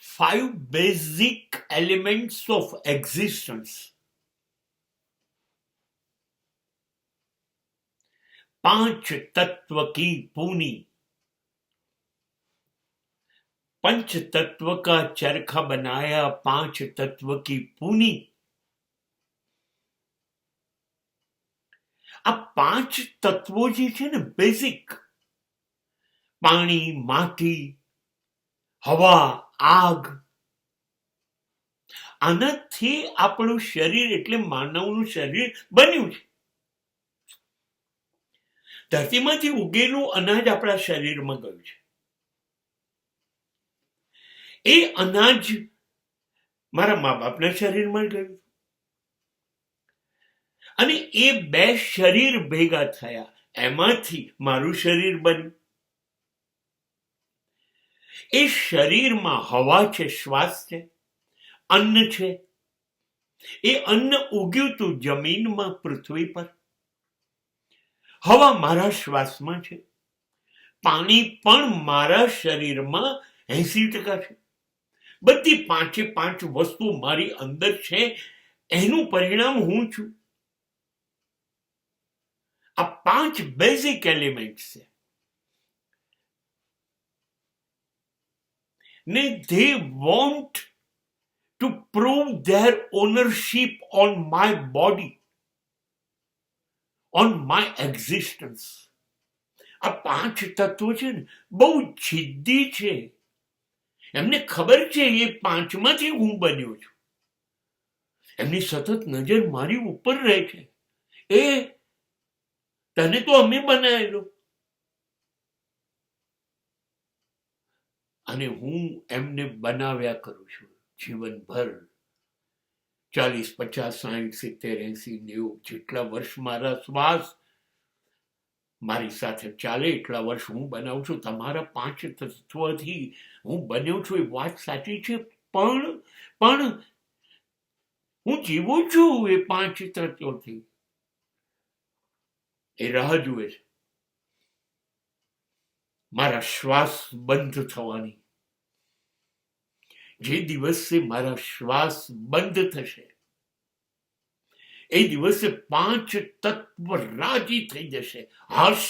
5 basic elements of existence. 5 तत्व की पूनी, पंच तत्व का चरखा बनाया 5 तत्व की पूनी. આ 5 તત્વો જે છે ને બેઝિક, પાણી, માટી, હવા, આગ, આનાથી આપણું શરીર એટલે માનવનું શરીર બન્યું છે. ધરતીમાંથી ઉગેલું અનાજ આપણા શરીરમાં ગયું છે. એ અનાજ મારા મા બાપના શરીરમાં ગયું અને એ 2 શરીર ભેગા થયા, એમાંથી મારું શરીર બન્યું. એ શરીરમાં હવા છે, શ્વાસ છે, અન્ન છે. એ અન્ન ઉગ્યું તું જમીનમાં, પૃથ્વી પર. હવા મારા શ્વાસમાં છે, પાણી પણ મારા શરીરમાં 80% છે. બધી 5 વસ્તુ મારી અંદર છે, એનું પરિણામ હું છું. આ 5 બેઝિક એલિમેન્ટ્સ છે ને they want to prove their ownership on my body, on my existence. આ 5 તત્વો છે ને બહુ જિદ્દી છે. એમને ખબર છે એ 5માંથી હું બન્યો છું. એમની સતત નજર મારી ઉપર રહે છે. એ તને તો અમે બનાવેલો, અને હું એમને બનાવ્યા કરું છું જીવનભર. 40, 50, 60, 70, 80, 90 જેટલા વર્ષ મારા શ્વાસ મારી સાથે ચાલે એટલા વર્ષ હું બનાવું છું. તમારા 5 તત્વથી હું બન્યો છું એ વાત સાચી છે, પણ હું જીવું છું એ 5 તત્વોથી. એ રાહ જુએ છે મારા શ્વાસ બંધ થવાની. જે દિવસે મારા શ્વાસ બંધ થશે એ દિવસે 5 તત્વ રાજી થઈ જશે. હર્ષ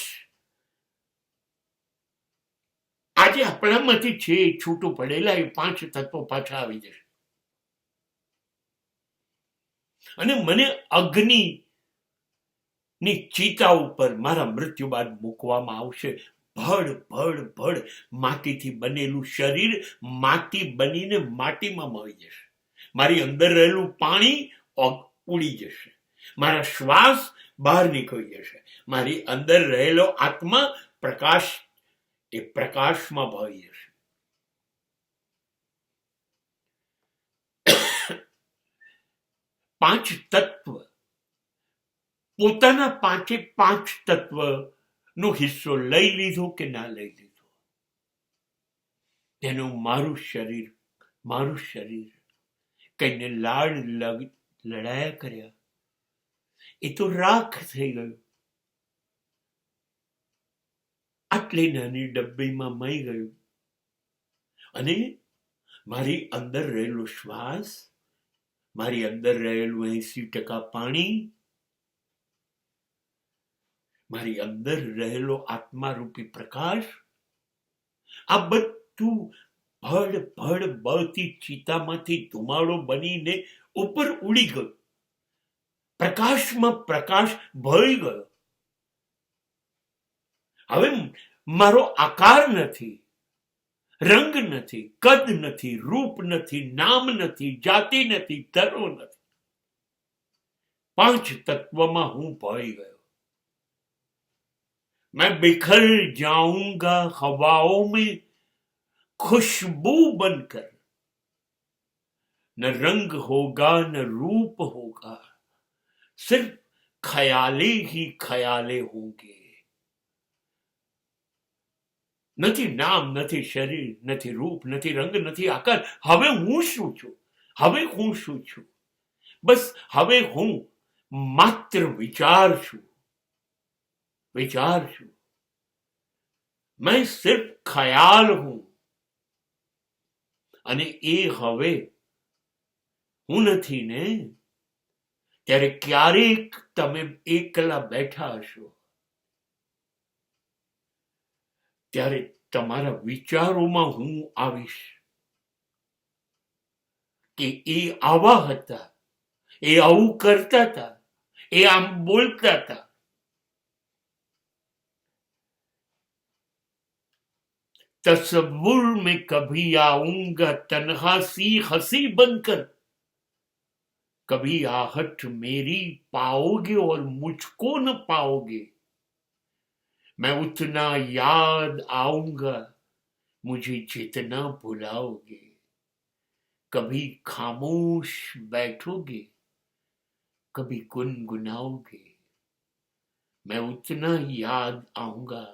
આજે આપણામાંથી છે છૂટું પડેલા એ 5 તત્વો પાછા આવી જશે અને મને અગ્નિ ની ચિતા ઉપર મારા મૃત્યુ બાદ મૂકવામાં આવશે. ભડ ભડ ભડ માટીથી બનેલું શરીર માટી બનીને માટીમાં મળી જશે. મારી અંદર રહેલું પાણી ઉડી જશે. મારા શ્વાસ બહાર નીકળી જશે. મારી અંદર રહેલો આત્મા પ્રકાશ, એ પ્રકાશમાં ભળી જશે. પાંચ તત્વ પોતાના 5 તત્વ નો હિસ્સો લઈ લીધો કે ના લઈ લીધો, તેનું મારું શરીર કઈને લાડ લડાયા કર્યા, એ તો રાખ થઈ ગયું. આટલી નાની ડબ્બીમાં મઈ ગયું અને મારી અંદર રહેલો શ્વાસ, મારી અંદર રહેલું 80% પાણી, મારી અંદર રહેલો આત્મારૂપી પ્રકાશ, આ બધું ભડ ભડ બળતી ચિતામાંથી ધુમાડો બનીને ઉપર ઉડી ગયું. પ્રકાશમાં પ્રકાશ ભળી ગયો. હવે મારો આકાર નથી, રંગ નથી, કદ નથી, રૂપ નથી, નામ નથી, જાતિ નથી, ધર્મ નથી. 5 તત્વમાં હું ભળી ગયો. मैं बिखर जाऊंगा हवाओं में खुशबू बनकर, न रंग होगा न रूप होगा, सिर्फ ख्याले ही ख्याले होंगे. નથી નામ, નથી શરીર, નથી રૂપ, નથી રંગ, નથી આકાર. હવે હું શું છું? બસ હવે હું માત્ર વિચાર છું. मैं सिर्फ ख्याल हूं. અને એ હવે હું નથી ને, ત્યારે ક્યારેક તમે એકલા બેઠા હશો, ત્યારે તમારા વિચારોમાં હું આવીશ કે એ આવા હતા, એ આવું કરતા હતા, એ આમ બોલતા હતા. तस्वुर में कभी आऊंगा तन्हा सी हंसी बनकर, कभी आहट मेरी पाओगे और मुझको न पाओगे, मैं उतना याद आऊंगा मुझे जितना भुलाओगे, कभी खामोश बैठोगे कभी गुनगुनाओगे, मैं उतना याद आऊंगा